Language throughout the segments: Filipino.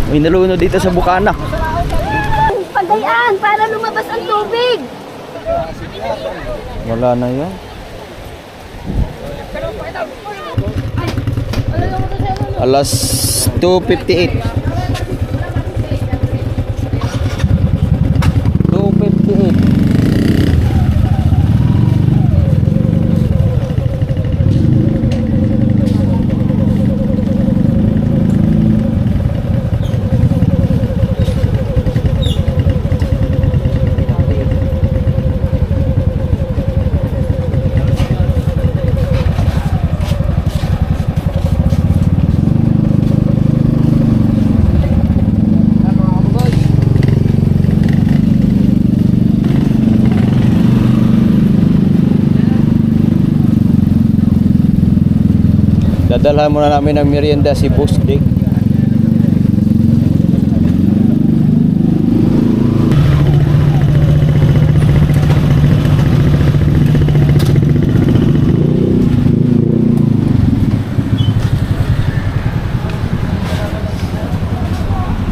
May nalunod dito sa bukana. Pagayaan para lumabas ang tubig. Wala na yan. Alas 2:58. 2:58. Dadalhan muna namin ng merienda si Boss Dick.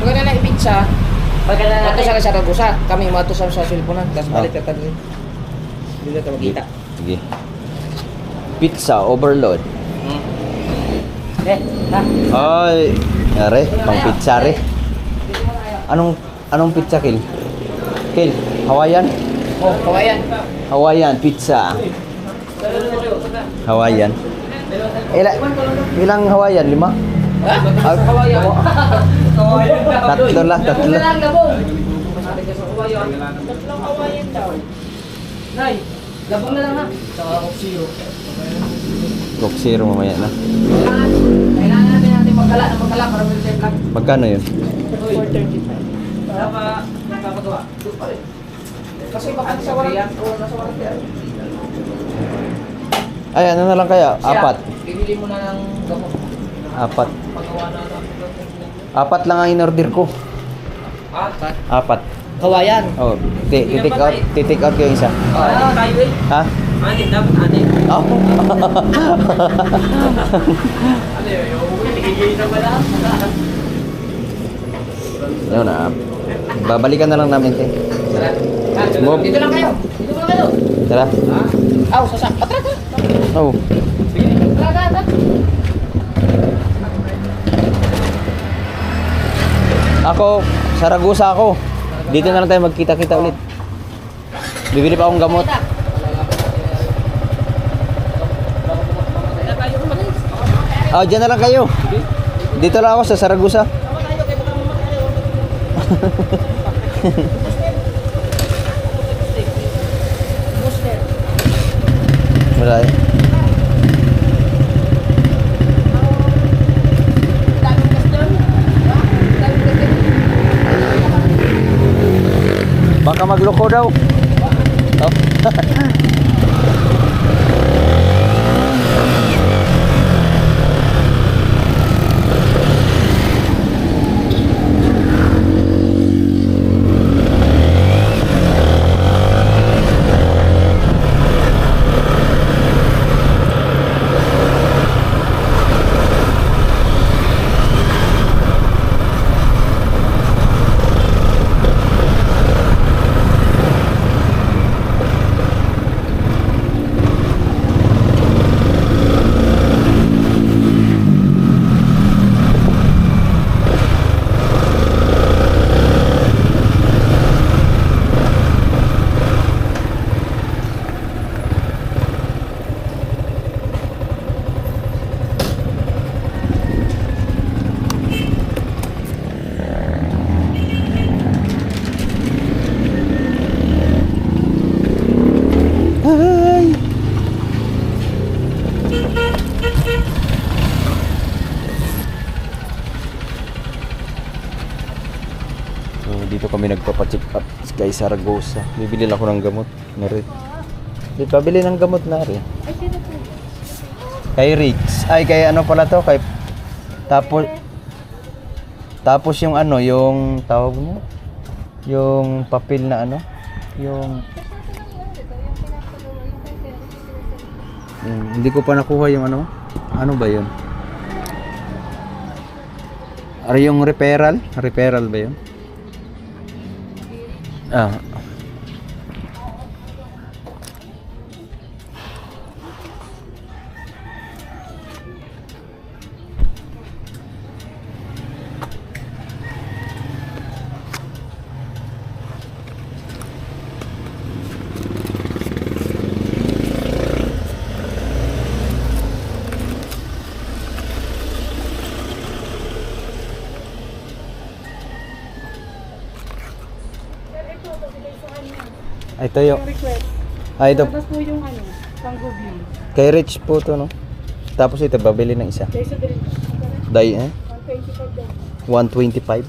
Pagka na pizza, matusan sa kagusa. Kami matusan sa silpunan. Tapos balik ka tayo. Hindi na ito magkita. Sige. Pizza overload. Ay, are, pang pizza re. Anong pizza, Kil? Kil, Hawaiian? Oh, kawayan. Hawaiian pizza. Hawaiian. Ilang Hawaiian? 5? Ha? Kawayan. Tatlo lang. Lang labong. Masabi ka sa kawayan. Tatlong kawayan daw. Nay, labong na lang ha. Saka Coke Zero. Coke Zero mamaya na. Kailangan natin magkala para may tayo lang. Magkano yun? 435. Dapat nakakagawa. Doon pa rin. Kasi baka sa walang o nasa walang tayo. Ay, ano na lang kaya? Apat. Bibili mo na ng gamot. Apat. Pagawa na lang. Apat lang ang in-order ko. Apat? Apat. Kawayan. Oh, titik out ko yung isa. Tayo eh. Ha? Anin, dapat anin. Oh. Ano yun? Higigil na pala. Yun na. Babalikan na lang namin, te. Move. Dito lang kayo. Dito lang kayo. Tara. Aw, sasa. Patra ka. Oh. Tara. Ako, Saragusa ako. Dito na lang tayo magkita-kita ulit. Bibili pa akong gamot. Oh, dyan na lang kayo. Dito lang ako sa Saragusa. Wala eh. Baka magloko daw. Oh. Dito kami nagpapacheck up kay Saragosa. Bibili lang ako ng gamot na rin. Di pabili ng gamot na rin. Kay Rich. Ay, kay ano pala to? Kay tapos yung ano, yung tawag mo? Yung papel na ano? Yung hindi ko pa nakuha yung ano. Ano ba yun? Are yung referral? Referral ba yun? Ah. Ito yung Request. ito Tapos po yung ano, pang-review. kay Rich po to, no? Tapos ito babili ng isa. Kaysa din. Dai 125 daw. 125.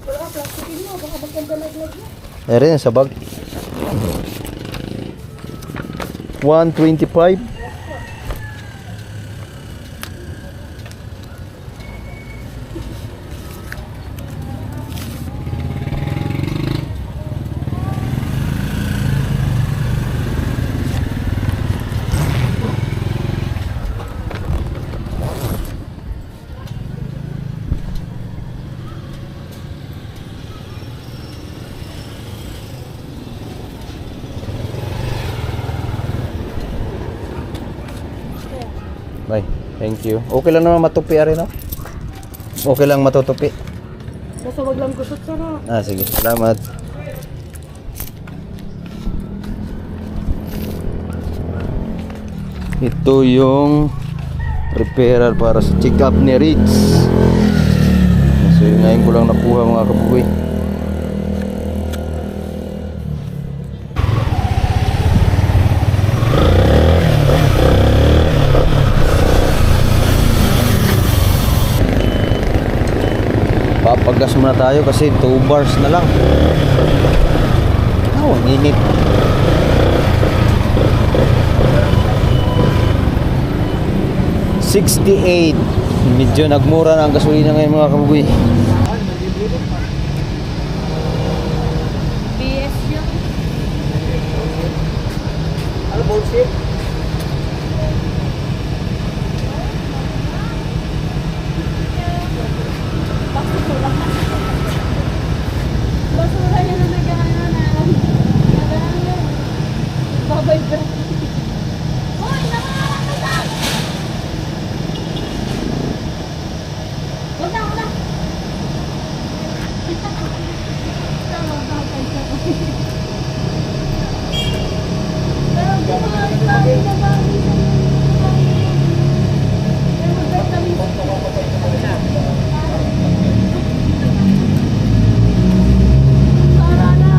Wala ka, plastikin mo. Baka magkandalaglag mo. Meron sa bag. 125. Bye. Thank you. Okay lang naman matupi rin, no? Okay lang matutupi. Basta wag lang gusot sa na. Ah, sige. Salamat. Ito yung referral para sa check-up ni Rich. So, yun ngayon ko lang nakuha mga kabugoy. Papagas muna tayo kasi 2 bars na lang. Oh, ang init. $68. Medyo nagmura na ang gasolina ngayon mga kabugoy. BS yun. Ano bullshit? Basura yun na nagkakaroon na. Babay ba? Hoy, nakakakasal! Wag na, wag na! Tama, babay ka. Pero di ba, babay na babay na babay. Pero mag-vitamin C. Para na,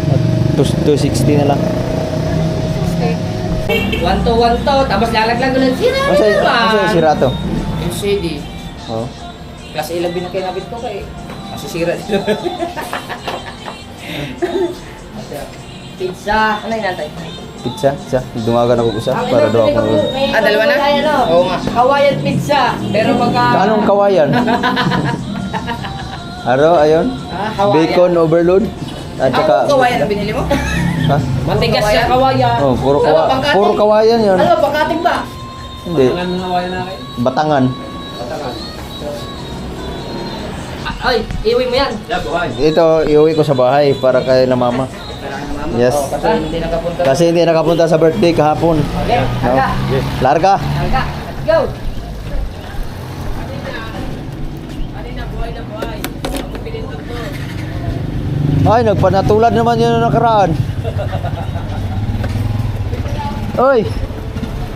At 260 na lang. 1 to, tapos lalaglag ulit. Sira Masa si Rato? Yung CD. Oh. Class A lang binakay ko kay. Masisira dito. Pizza. Ano yung nantay? Pizza, pizza. Dumagan ako isa para daw ako. Ah, dalawa na? Oo nga. Hawaiian pizza. Pero pagka... Anong kawayan? Aro, ayun. Hawaiian. Bacon overload. At saka Ako, kawayan ang binili mo? ha? Matigas siya kawayan. Oh, puro Ano, pangkating? puro kawayan 'yon. Ano, pangkating ba? Hindi. Batangan. Ay, iwi mo yan. Ito, iuwi ko sa bahay para kay na mama. Yes. Oh, kasi hindi nakapunta. Kasi hindi nakapunta sa birthday kahapon. Okay, No? harga. Larga. Harga. Let's go. Ay, nagpanatulad naman yun ang nakaraan. Oy,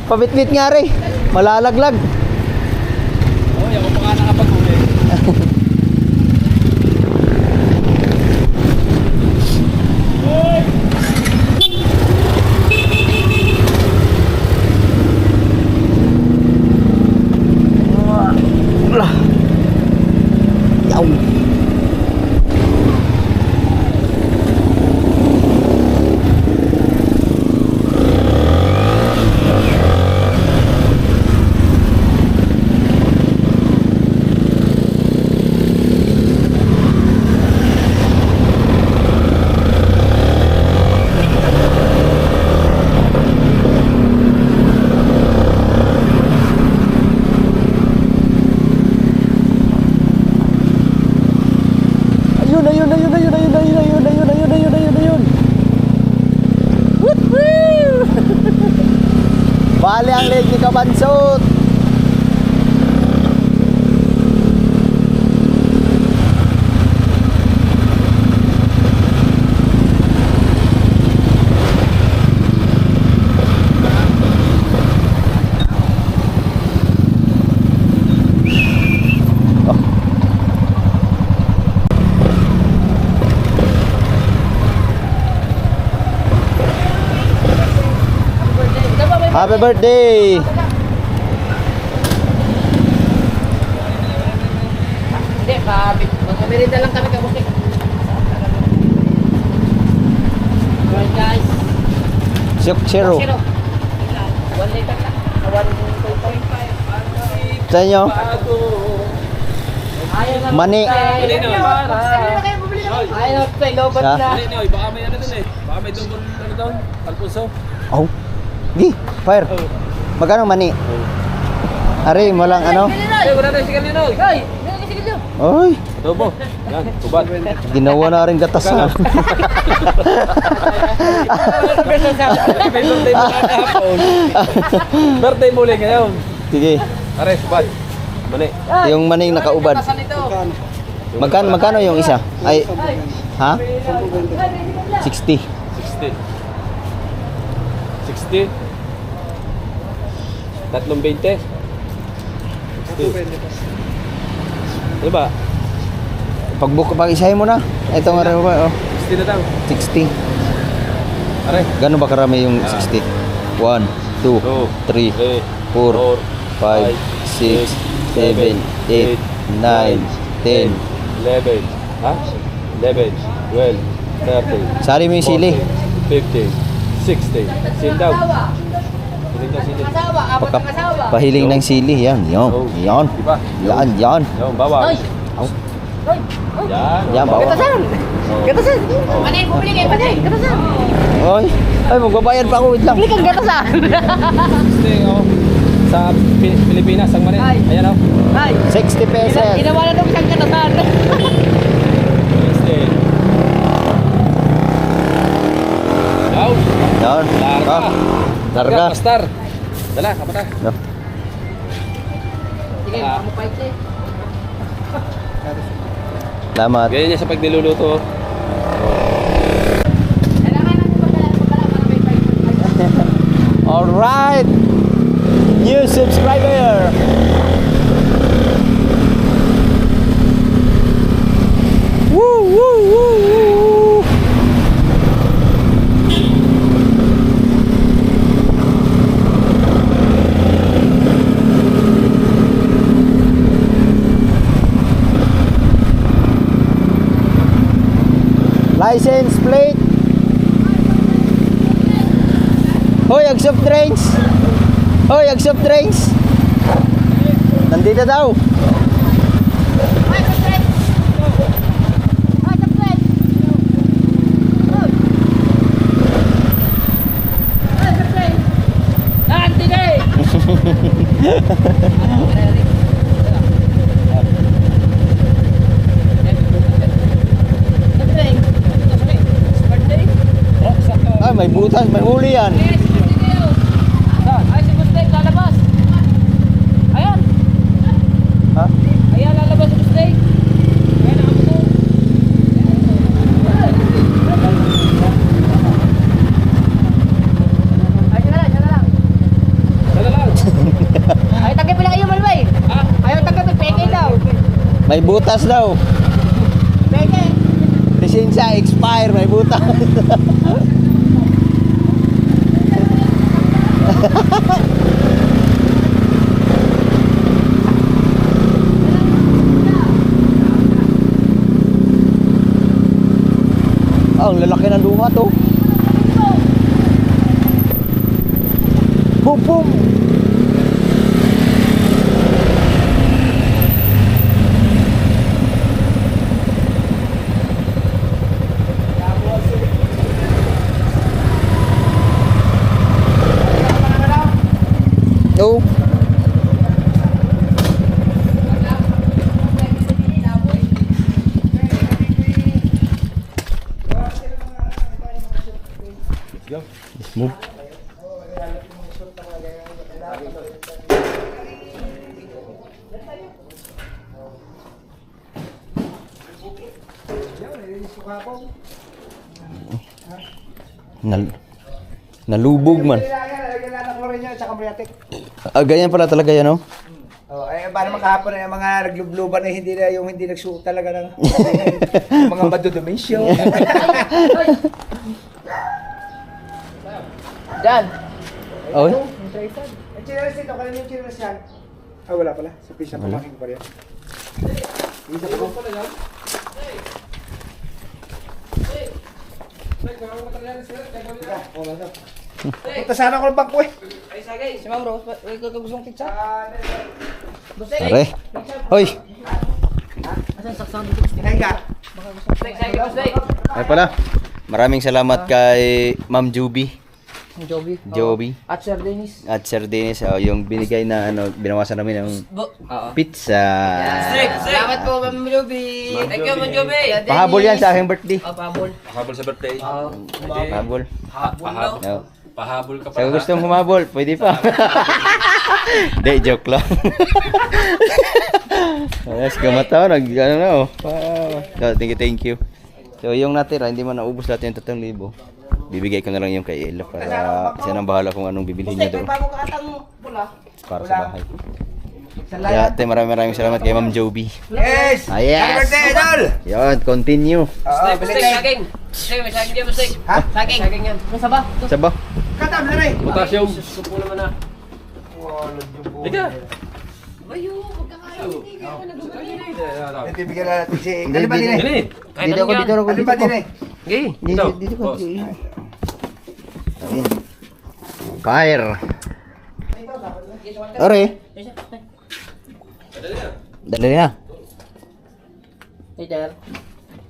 pabitbit nga rin. Malalaglag. Oh, yan mo pa nga nakapag-uli. Yaw. Pansot! Happy birthday! Hindi, magkamerida lang kami kabuti. Alright guys. Zero. 1 liter lang. 1.5. Sa inyo? Ayaw na. Mani. Ayaw na. Lobat Ha? na. Hindi, baka may ano dun eh. Baka may double ano doon. Alpuso. Oh. Gi, fire. Magkano mani? Ari, walang ano? Eh, wala na yung sigal yun. Hoy! Sige nyo. Oy, Adobo. Yan, ubad. ginawa na rin gatasan. May birthday mo kahapon. Birthday mo ulit ngayon. Sige, Aray, ubad. Mani. yung maning nakaubad. Kasan ito. Magkano yung isa? Ay, ha? 60. 60. 60. Tatlong 20. 60. Ano ba? Pag-isahin mo na. Ito nga rin ba? Oh, 60 na daw. 60. Aray. Gano'n ba karami yung 60? 1, 2, 3, 4, 5, 6, 7, 8, 9, 10. 11. Ha? 11. 12. 13. Sari mo yung sili. 15. 16. Sin daw. Siling daw sili. Kasawa. Apat Pagka na kasawa. pahiling ng sili. Yan, yan. Yan. Diba? Yan, yan. Yung bawang. Hoy! Hoy! Yan. Yan, bawang. Katasan! Katasan! Panay, bumili kayo, panay! Katasan! Oy, ay, magbabayad pa ako. Wait lang. Bumili kang katasan! Kasi oh, sa Pilipinas ang manin. Ay. Ayan oh. Ay! 60 pesos. Ginawa na nung isang katasan! Este. Down. Yan. Larga. Ah, larga. Pastar. Dala, kapata. No. Sige, mamupait siya. Salamat. Ganyan niya sa pag niluluto. Oh. Kailangan natin magdala para may fight. Alright. New subscriber. Woo, woo, woo, woo. License plate. Hoy, ag soft drinks. Hoy, ag soft drinks. Nandito daw. Ay, subscribe! Ay, subscribe! Ay, subscribe! Ah, may butas, may huli yan. Ay, si Gustave lalabas. Ayan. Ha? Ayan, lalabas si Gustave. Ayan, nakabuto. Ay, siya na lang. Dala lang. Ay, tagay pala kayo, Malway. Ha? Ayaw tagay, peke daw. May butas daw. Peke. Lisensya expire, may butas. Oh, ang lalaki ng luma to. Boom, boom. No. Let's go. Move. Nalubog man. Lalagyan natin ng chlorine yan, tsaka muriatic. Ah, ganyan pala talaga yan, oh. Oh, eh, paano makahapon na yung mga naglubluban na hindi nagsuot talaga ng mga madudumisyon. Dan. Oy. Ang chinelas ito, kanina yung chinelas yan. Ah, wala pala. Sa pisa pamaking ko pa rin. Isa pa ko. Punta sana ako ng bangko eh. Ay, sagay. Si Ma'am Rose, ikaw gustong pizza? Are. Hoy. Hinga. Ay pala. Maraming salamat kay Ma'am Juby. Joby. Joby. At Sir Dennis. At Sir Dennis, yung binigay na binawasan namin ng pizza. Salamat po, Ma'am Joby. Thank you, Ma'am Joby. Pahabol yan sa aking birthday. Pahabol. Pahabol sa birthday. Pahabol. Pahabol. No. Pahabol ka pa. Sa gustong humabol, pwede pa. Hindi, joke lang. Ayos, gamataw, ano na, oh. Wow. Thank you. So, yung natira, hindi man naubos lahat yung 3,000. Bibigay ko na lang yung kay Ella para siya nang bahala kung anong bibilhin niya doon. Bago ka atang pula. Para sa bahay. Kaya, ate, maraming salamat kay Ma'am Joby. Yes! Ah, yes! Happy birthday, Idol! Yun, continue. Oo, balik tayo. Saging. Saging, may saging dyan, Mustig. Ha? Saging. Saging yan. Nasa ba? Saba? Katam na rin! Potassium. Supo naman na. Ika. Ito bigyan na natin si... Ano ba din eh? Dili. Dito ako, dito ako, Ano dito ba ako. din eh? Okay. Dito ko. Ayun. Fire. Ore. Dali na. Idol.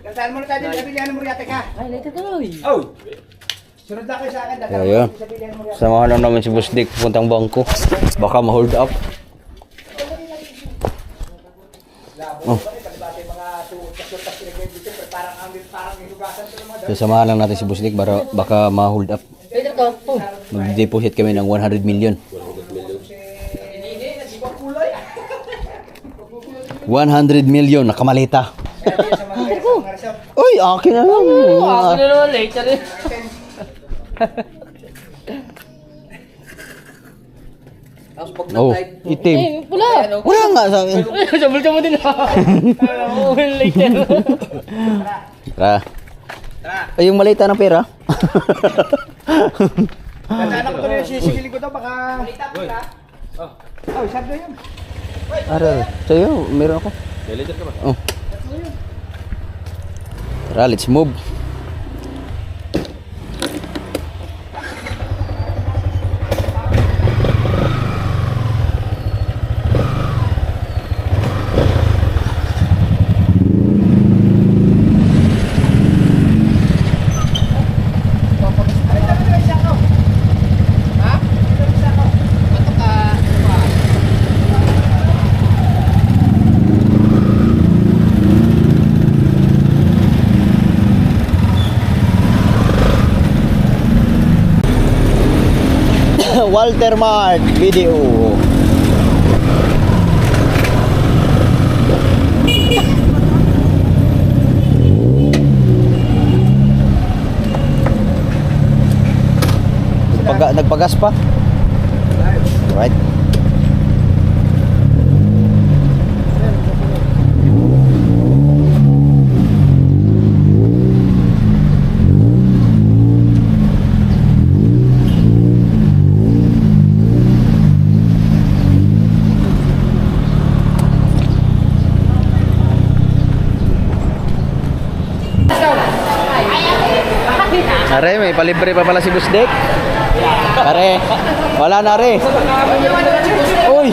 Kasaan mo na tayo, sabilihan mo riyate ka. Ay, later ka lang. Oh. Sunod na kayo sa akin. Ayun. Sabilihan mo riyate. Samahan lang namin si Boss Dick pupuntang bangko. Baka ma-hold up. Oh. So, samahan lang natin si Boss Dick para baka ma-hold up. Mag-deposit kami ng 100 million. 100 million na kamalita. Uy, akin na lang. Ako na naman later eh. Tapos pag Oh, itim. Wala nga sa akin. Sabol ka mo din ha. Oo, later. Tara. Ay, yung malita ng pera. Kasaan ako tuloy yung sisigiling ko daw, baka... Oh, sabi yun. Ara, sa'yo, meron ako. Later ka ba? Oh. Tara, let's move. Walter Mart video. Nagpagas pa? Right. Are, may palibre pa pala si Boss Dick. Are, wala na re. Uy!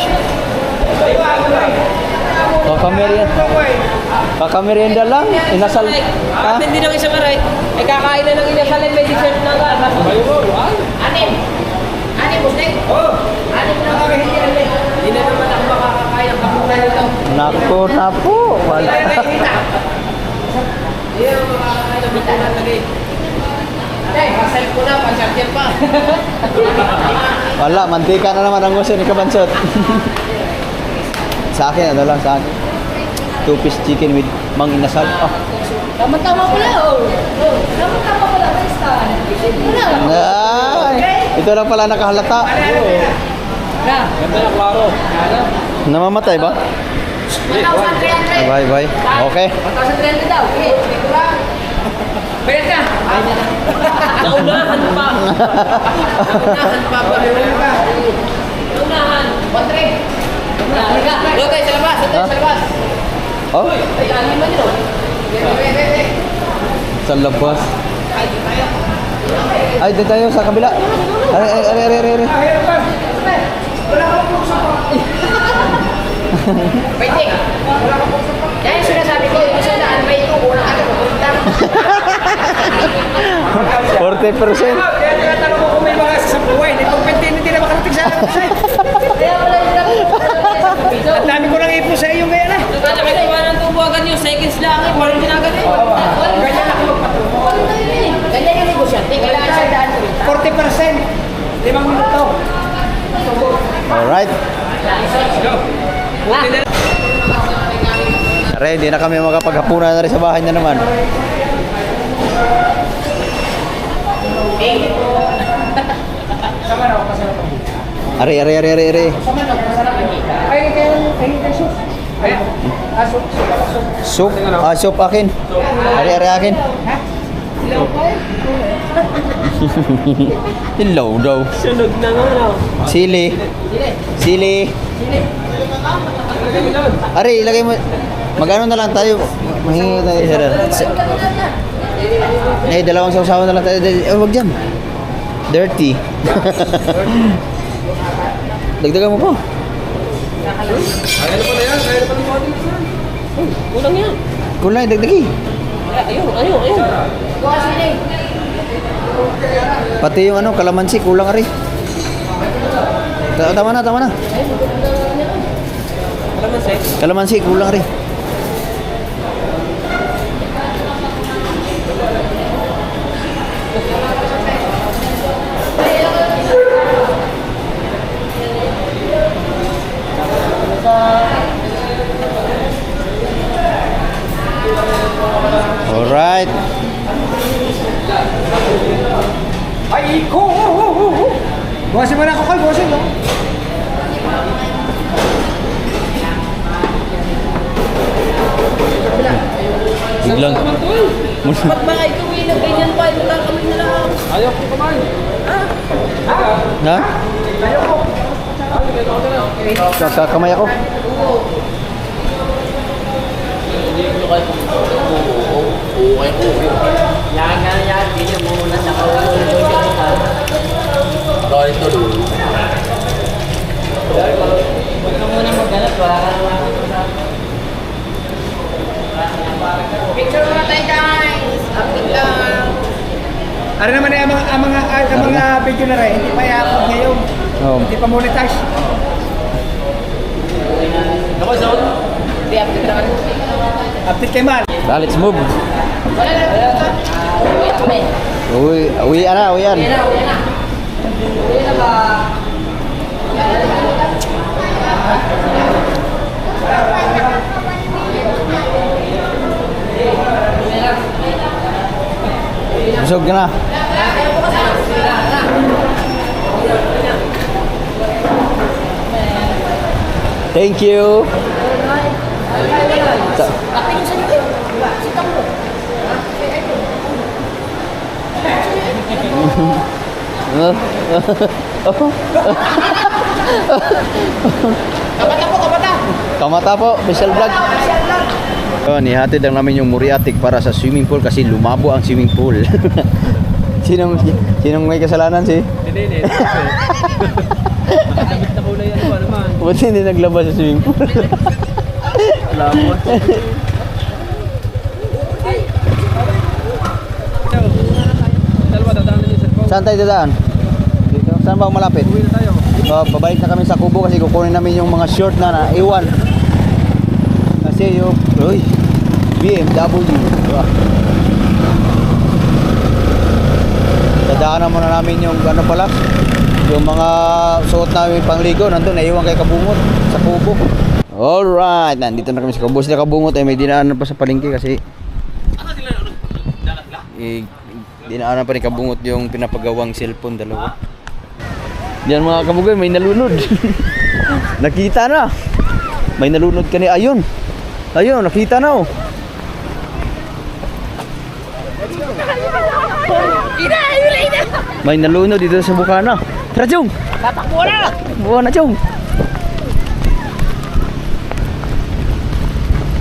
Kakamerienda lang, inasal. Ha? Hindi nang isa maray. Ay kakain na ng inasalin, may dessert na nga. Anim, Mustig? Oo. Anim na kami, hindi alim. Hindi na naman ako makakakain ang kapunan nito. Naku. Wala. Hindi na makakakain ang kapunan lagi. Ay, masayip ko na, pansartiyan pa. Wala, mantika na naman ang gusto ni Kabansot. Sa akin, ano lang sa akin. 2-piece chicken with mang inasal. Oh. Tama-tama pala, oh. Tama-tama pala, Tristan. Wala. Ay, ito lang pala nakahalata. Na. Ganda na, klaro. Namamatay ba? 1,300. Bye bye. Okay. 1,300 daw. Okay. Bayad na. Naunahan pa. Naunahan pa ba? Unahan. 1,300. Doon tayo sa labas. Doon tayo sa labas. Oh, Ay, ano ba nyo? sa labas. Ay, dito tayo sa kabila. Are. Pwede. Yan yung sinasabi ko. Yung sinasabi may ito. Walang ano. Pupunta. 40%. Kaya tinatanong ko kung may mga sa buhay. Itong 20 hindi na makarating sa akin. Kaya wala yung Ang dami ko nang ipon sa iyo ngayon na. Kaya kayo ba nang tubo agad yung seconds lang. Parang ginagad eh. Ganyan ako magpatubo. Ganyan yung negosyante. Kailangan siya daan ko rin. 40%. 5 minuto. Alright. Are, hindi na kami makapaghapunan na rin sa bahay na naman. Are. Ay, sus. Ayan. Aso. Soup. Soup akin. Are akin. Hilaw daw. Sunog na nga no. Sili. Are, ilagay mo. Magano na lang tayo. Mahingi tayo sir. Eh, dalawang sausawan na lang tayo. Wag dyan. Dirty. Dagdagan mo po. Kulang yan. Kulay, dagdagi. Ayun. Bukas na eh. Pati yung kalamansi, kulang ari. Tama na. Kalamansi, kulang ari. Alright. Ay, ko. Buwasin mo na ako, Kal. Buwasin mo. Biglang. Ba't ba kayo kumilang ganyan pa? Magkakamay na lang. Ayaw ko kumain. Ha? Kakamay ako. Yan. Ganyan mo muna sa kaulo. Roll to do. Huwag ka muna magganap. Wala ka naman. Picture muna tayo guys. Update lang. Ano naman ang mga video na rin, hindi pa i-upload ngayon. Oh. Hindi pa monetize. Hindi, update naman. Update kay Man. Let's move. Wala na. Uwi na kami. Uwi na. Uwi na ba? Busog ka na. Thank you. Kamata po, special vlog. So, nihatid lang namin yung Muriatic para sa swimming pool kasi lumabo ang swimming pool. Sinong may kasalanan si? Hindi. Nakadamit na kulay ano ba naman? Ba't hindi naglabas sa swimming pool? Lamot. Dalawa, dadaan na yung cellphone. Saan tayo dadaan? Dito. Saan ba malapit? Uwi na tayo. Babalik na kami sa Kubo kasi kukunin namin yung mga short na naiwan. Kasi yung BMW. Diba? Dadaanan muna namin yung yung mga suot namin pangligo nandun naiwan kay Kabungot sa Kubo. Alright, nandito na kami sa Kubo. Sila Kabungot ay may dinaanan pa sa palengke kasi Dinaanan pa ni Kabungot yung pinapagawang cellphone, dalawa. Yan mga kabugay, may nalunod. Nakita na. May nalunod ka ni Ayun. Ayun, nakita na oh. May nalunod dito sa bukana. Tara, Chong! Tatakbo na! Buwan na, Chong!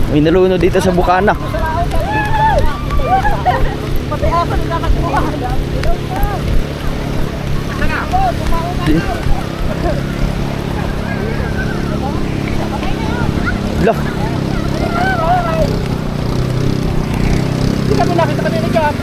May nalunod dito sa bukana. Lah. Hindi kami nakita kanina dyan.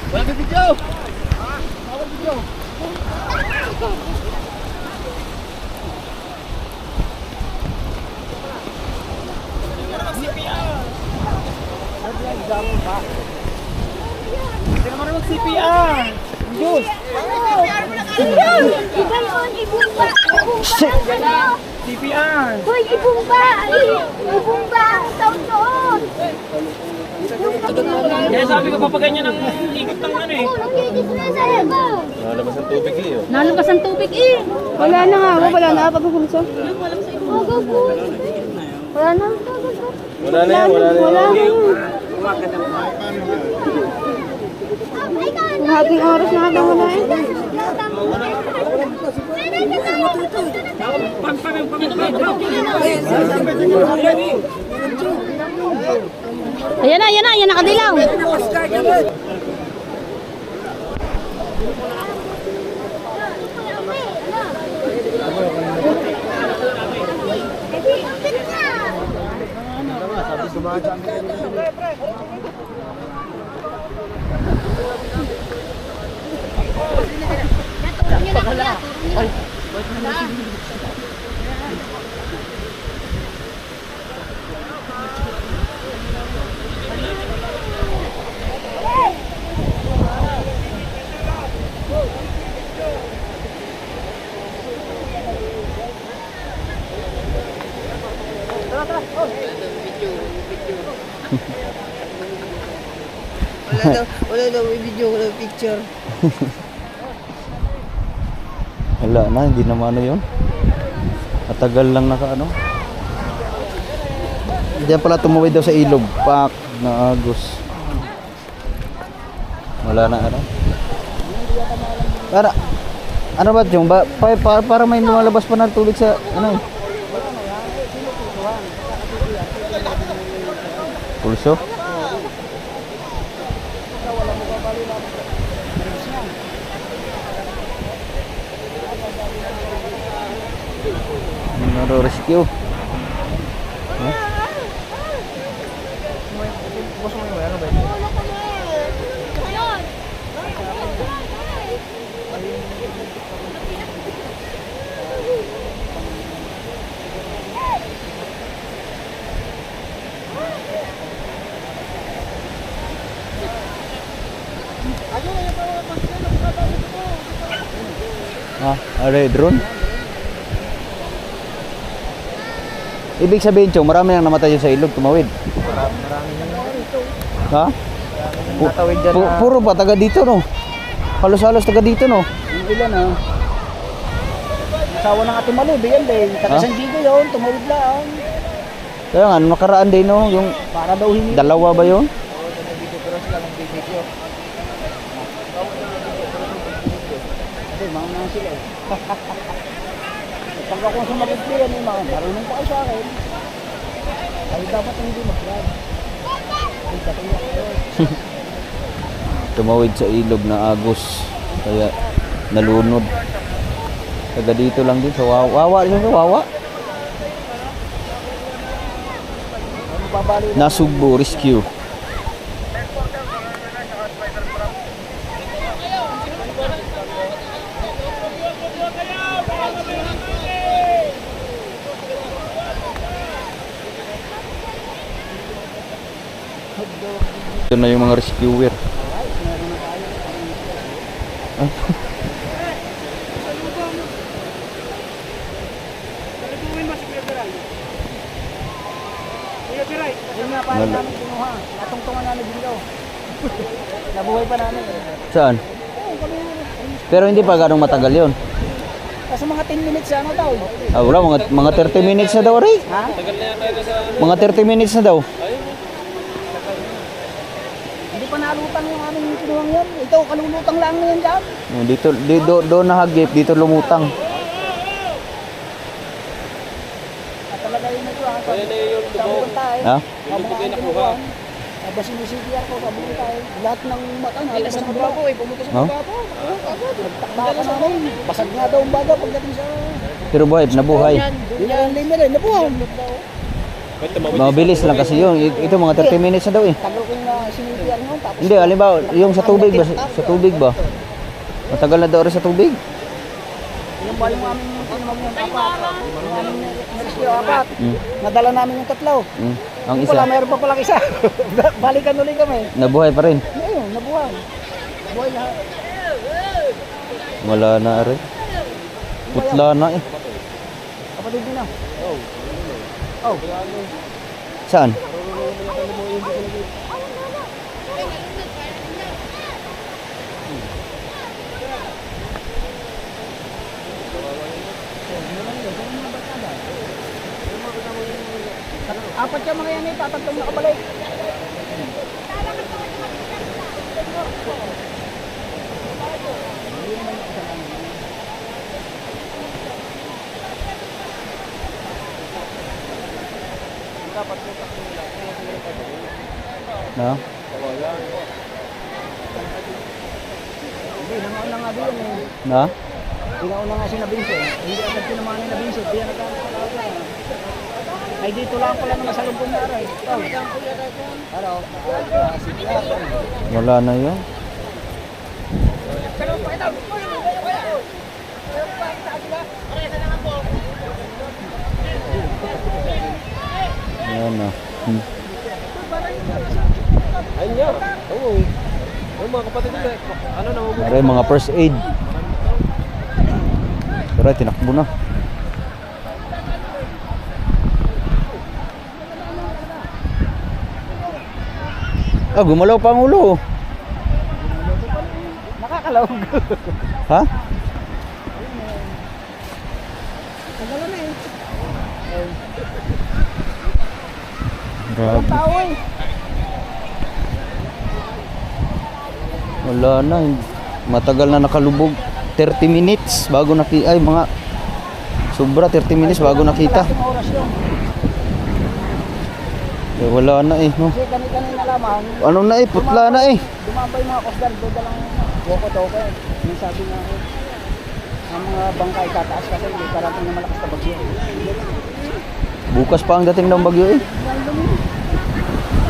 Wala ka video! Bawal video! Hindi naman mag-CPR! Diyos! Iyan! Iba yun! Ibumba! Ibumba! CPR! Hoy! Ibumba! Ibumba! Ang taon noon! Kaya sabi ko papaganyan ng ikot ng ano eh. Nagkikis na sa iba! Nalabas ang tubig eh. Nalabas ang tubig eh. Wala na nga! Wala na! Papakulit siya. Wala na! Wala na yan, wala na yan. Hating oras na ata wala eh. Ayan na, ayan na, ayan nakadilaw. Wala daw video, wala picture. Wala na, hindi naman ano yun. Matagal lang naka ano. Diyan pala tumawid daw sa ilog. Pak na Agos. Wala na ano. Ano ba yung para may lumalabas pa na tubig sa ano. Pulso. Rescue. Ada drone. Ibig sabihin, Chong, marami nang namatay sa ilog, tumawid. Ha? Puro ba taga dito, no? Halos-halos taga dito, no? Yung ilan ah. Asawa ng Ate Malu, yan din. Taga San Diego yun, tumawid lang. Kaya nga, nung nakaraan din, no? Yung Para daw hindi. dalawa ba yun? Hindi, mga na sila eh. Pag ako sumalit ko yan, mga marunong pa kayo sa akin. Ay dapat hindi mag-vlog. Ay katuyak ko. Tumawid sa ilog na Agos. Kaya nalunod. Taga dito lang din sa Wawa. Din sa Wawa. Nasugbo Rescue. Ito na yung mga rescuer. Yun nga paano namin kinuha. Natungtungan namin dito. Nabuhay pa namin. Saan? Pero hindi pa ganong matagal yun. Kasi mga 10 minutes ano daw. Ah, wala, mga 30 minutes na daw, Ray. Ha? Mga 30 minutes na daw. Hindi pa nalutang yung aming kinuhang yan. Ito, kalulutang lang na yan dyan. Doon nahagip, dito lumutang. At talaga yun ito ha. Sabukan tayo. Ha? Habang ang kinukuhan. Habang sinisipiyar ko, sabukan tayo. Lahat ng mata na. Ilas ng bago eh. Pumunta sa Ha? bago. Nagtakbaka namin. Basag nga daw ang baga pagdating sa... Pero buhay, nabuhay. Yun ang limit eh. Nabuhan. Mabilis lang kasi yun. Ito mga 30 minutes na daw eh. Tagal ko na sinipiyar mo. Tapos Hindi, halimbawa, yung sa tubig ba? Sa tubig ba? Matagal na daw rin sa tubig. yung bali mo aming tinumag yung apat. Yung aming rescue apat. Nadala namin yung tatlo. Ang Wala, isa, mayroon pa palang isa. Balikan ulit kami. nabuhay pa rin. Ayun, nabuhay. Buhay lahat. Wala na rin. Putla na eh. Kapatid din na. Oh. Saan? Apat yung mga yan eh, tatatong nakabalik. Na? Hindi, nangaon na nga din eh. Na? Pinauna nga si Nabinso. Hindi agad pinamanin na Nabinso. Di yan nagkakalaga. Ay dito lang pala naman sa lumpong na aray. Hello. Wala na yun. Ayan na. Ayun niya. Oo. Yung mga kapatid nila, ano na mo? Aray, mga first aid. Pero tinakbo na. Ah, gumalaw pa ang ulo. Nakakalawag. Ha? Tagala na eh. Grabe. Tao eh. Wala na. Matagal na nakalubog. 30 minutes bago nakita. Ay, mga sobra 30 minutes bago nakita. Malaking oras yun. Eh, wala na eh, no? Kasi kanina lamang. Ano na eh, putla na eh. Dumabay mga kosdal. Doon lang woko-toko eh. Yung sabi nga eh. Ang mga bangkay tataas kasi may parating na malakas na bagyo. Bukas pa ang dating ng bagyo eh.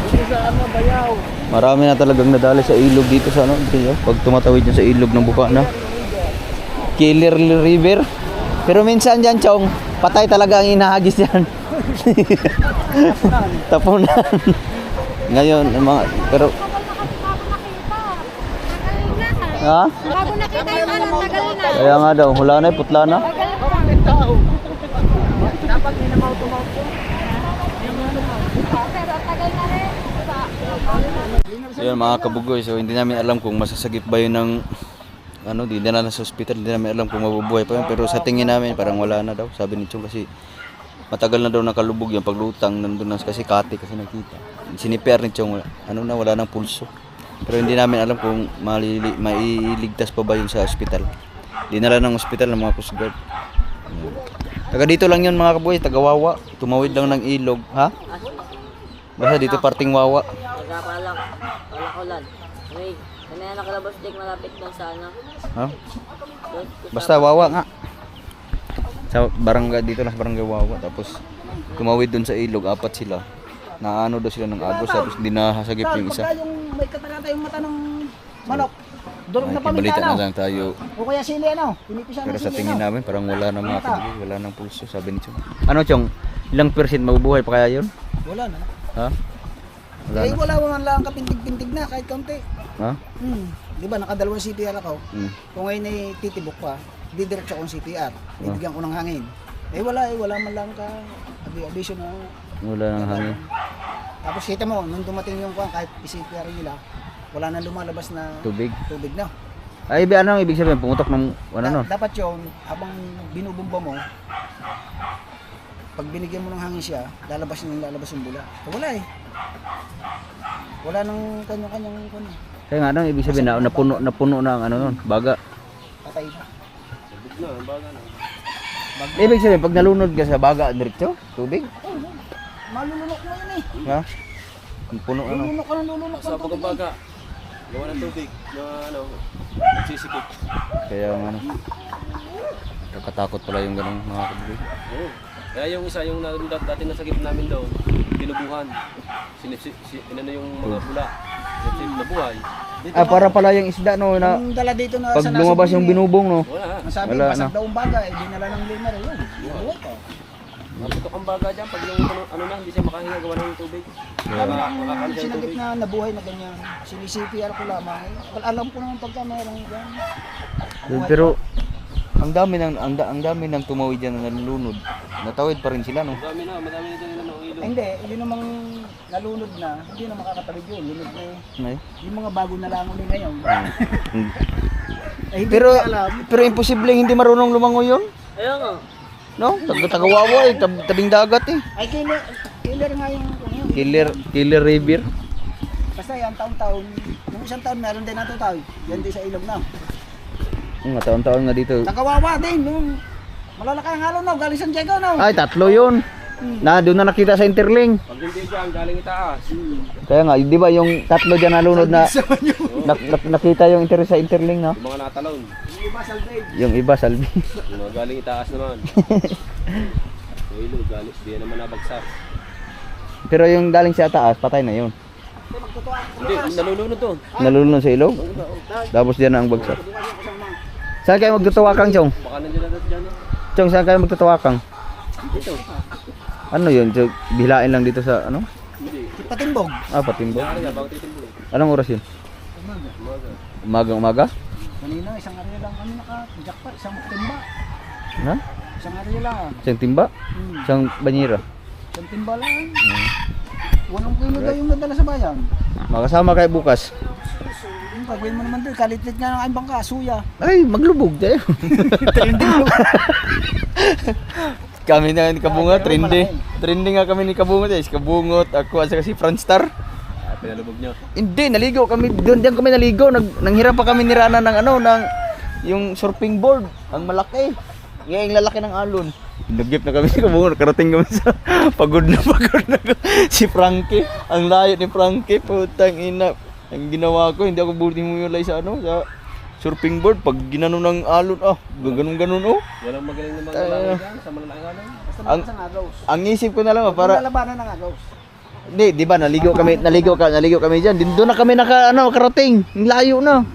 Hindi sa ano, bayaw. Marami na talagang nadali sa ilog dito sa ano. Pag tumatawid nyo sa ilog ng Bukana. Killer River. Pero minsan dyan, Chong, patay talaga ang inahagis yan. Tapunan. Ngayon, mga, pero... Ha? Bago nakita yung alam, tagal na. Kaya nga daw, hula na eh, putla na. Dapat minamaw-tumaw po. Pero tagal na rin. So yun mga kabugoy, so hindi namin alam kung masasagip ba yun ng ano, di na sa hospital, hindi namin alam kung mabubuhay pa yun. Pero sa tingin namin parang wala na daw, sabi ni Chong, kasi matagal na daw nakalubog yung paglutang, nandun na kasi kati kasi nakita. Siniper ni Chong, ano na, wala nang pulso. Pero hindi namin alam kung mailigtas pa ba yun sa hospital. Dinala ng hospital ng mga Coast Guard. Taga dito lang yun mga kabugoy, taga Wawa. Tumawid lang ng ilog, ha? Basta dito parting Wawa. Nagkapalak, palak-ulan. Wait, kanina nakalabas dik malapit lang sa ano. Ha? Doon, Basta Wawa nga. Sa barangay dito lang sa barangay Wawa, tapos tumawid dun sa ilog, apat sila. Naano daw sila ng agos, tapos hindi nahasagip yung isa. Pagka yung may katalata yung mata ng manok, durog na Ay, paminta balita na ano. lang tayo. O kaya sili ano, pinipisa Pero na sa sili tingin ano. namin, parang wala na mga kabugoy, wala nang pulso, sabi ni Chong. Ano Chong, ilang percent mabubuhay pa kaya yun? Wala na. Ha? Wala Eh, na. wala man lang kapintig-pintig na kahit kaunti. Ha? Di ba, nakadalawang CPR ako. Hmm. Kung ngayon ay titibok pa, didiretso akong CPR. Bibigyan ko ng hangin. Wala man lang ka abiso na. Wala nang hangin. Tapos kita mo, nung dumating yung kuwan, kahit CPR nila, wala na lumalabas na Tubig. tubig na. Ay, ano ang ibig sabihin? Pumutok ng ano nun? Dapat yun, habang binubumba mo, pag binigyan mo ng hangin siya, lalabas yung bula. Wala eh. Wala nang kanyang kuwan. Kaya nga, ano ang ibig sabihin? Napuno na ang ano nun? Baga. Patay na. Ibig sabihin, pag nalunod ka sa baga, diretso? Tubig? Malulunok mo yun eh. Ha? Ang puno ano? Lulunok ka ng lulunok Sa ng tubig. pagkabaga, gawa ng tubig na ano, nagsisikip. Kaya ang ano. Kakatakot pala yung ganong mga kabugoy. Oo. Kaya yung isa, yung dati nasakit namin doon, binubuhan. Inano yung mga bula. Sinipsip na buhay. Ah, para pala yung isda no na Yung dala dito na pag sa lumabas yung binubong no. Wala. Ang sabi, Wala basag na. daw ang baga, dinala ng lima rin yun. Buhay ka. Naputok ang baga dyan, pag yung ano na, hindi siya makahinga gawa ng tubig. Kami ang Makakain siya ng sinagip tubig. na nabuhay na ganyan. Sinisipr ko lamang. Alam ko naman pagka mayroong yan. Pero ang dami nang tumawid diyan na nalulunod. Natawid pa rin sila no. Madami na dyan nila ng ilog. Hindi, yun namang nalunod na, hindi na makakatawid yun. Lunod na Ay. yung mga bago na langon din ngayon. Eh, hindi Pero ko alam. pero imposible hindi marunong lumangoy yun. Ayun nga. No? Tagawawa eh, tabing dagat eh. Ay, killer nga yung yun. Killer river. Basta yan, taon-taon. Yung isang taon meron din na ito tayo. Yan din sa ilog na. Mga taon-taon nga dito. Nakawawa din. Yung malalaki ang halo na, galing San Diego na. Ay, tatlo yun. Na doon na nakita sa Interling. Pag hindi dyan, galing itaas. Kaya nga, di ba yung tatlo dyan nalunod na nakita yung sa Interling no? Yung mga natalon. Yung iba salvage. Yung iba salbi. Yung mga galing itaas naman. Yung ilog, galing, di yan naman nabagsak. Pero yung galing sa taas, patay na yun. Hindi, nalulunod to. Nalulunod sa ilog. Tapos diyan na ang bagsak. Saan kayo magtutawakang, Chong? Baka nandiyan na dyan. Chong, saan kayo magtutawakang? Dito. Ano yun? So, bilain lang dito sa ano? Hindi. Patimbog. Ah, Patimbo. Kaya nga, bakit titimbo? Anong oras yun? Umaga. Umaga? Kanina, isang area lang kami naka-jackpot, isang timba. Ha? Isang area lang. Isang timba? Isang banyera? Isang timba lang. 8 kilo daw yung nadala sa bayan. Makasama kayo bukas. Yung gagawin mo naman doon, kalitlit nga ng aking bangka, suya. Ay, maglubog tayo. Kami na ni Kabungot, trending nga kami ni Kabungot eh. Si Kabungot, ako at saka si Franstar. Pinalubog nyo. Hindi, naligo kami. Doon diyan kami naligo. Nanghirap pa kami ni Rana ng ano, ng yung surfing board. Ang malaki. Yung lalaki ng alon. Nagip na kami si Kabungot. Karating kami sa pagod na. Si Frankie. Ang layo ni Frankie. Putang ina. Ang ginawa ko, hindi ako buti humulay sa ano, sa surfing board. Pag ginano ng alon, ganun oh. Walang magaling na mga lalaki dyan sa malalaki alon. Basta Ang- malakas ang agaws. Ang isip ko na lang Para para lalabanan ng agaws. hindi, di ba naligo kami diyan. Doon na kami karating. Ang layo na.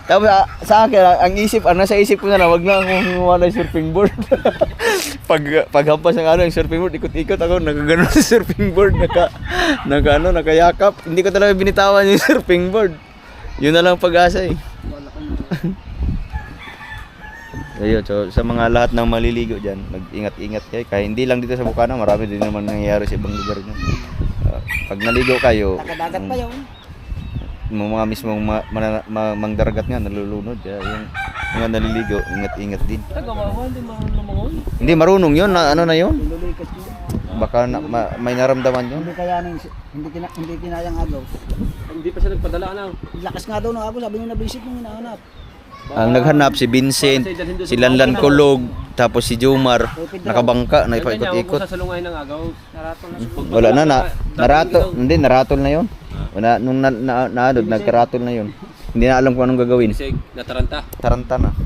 Tapos sa akin, ang nasa isip ko na lang, wag na akong gumawa ng surfing board. Paghampas ng yung surfing board, ikot-ikot ako, nagagano sa surfing board, nakayakap. Hindi ko talaga binitawan yung surfing board. Yun na lang pag-asa eh. Ayun, so sa mga lahat ng maliligo dyan, mag-ingat-ingat kayo. Kaya hindi lang dito sa Bukana, marami din naman nangyayari sa ibang lugar nyo. Pag naligo kayo, Nakadagat pa yun. yung mga mismong mangdaragat nga nalulunod. Kaya yung mga naliligo, ingat-ingat din. Nagawawa, hindi marunong lumangoy. Hindi marunong yun, ano na yun? Lulikas yun. Baka may naramdaman yun. Hindi kayanin, hindi kinayang agaws. Hindi pa siya nagpadala na. Lakas nga daw ng agaws, sabi niyo nabisit nung hinahanap. Ang naghanap si Vincent, si Lanlan Kulog, tapos si Jomar, nakabangka, Huwag naipaikot-ikot. sa salungay ng agaw. Naratol na siya. Wala naratol na yun. Wala, nung nagkaratol na yun. Hindi na alam kung anong gagawin. Kasi nataranta. Taranta na.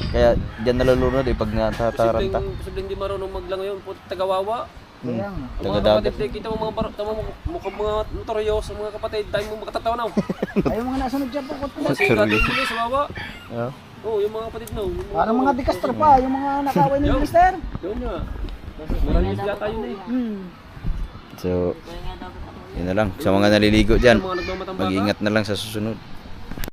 Kaya diyan nalulunod pag natataranta. Posibleng hindi marunong maglangoy yun. Tagawawa. Kaya nga. Ang mga Tagadagat. kapatid, kita mo mukhang mga notorious, mga kapatid, tayo mo makatatawa na. Ay, yung mga nasunod dyan po. Kasi Seryoso. dati sa wawa. Yeah. Oo, yung mga kapatid no. Parang mga dikastra pa, yung mga nakaway ni Mister. Doon nga. Maraming yata yun eh. So, Kaya nga dapat ako Yun na lang. Sa mga naliligo dyan, Mga nagmamatambaga. mag-ingat na lang sa susunod.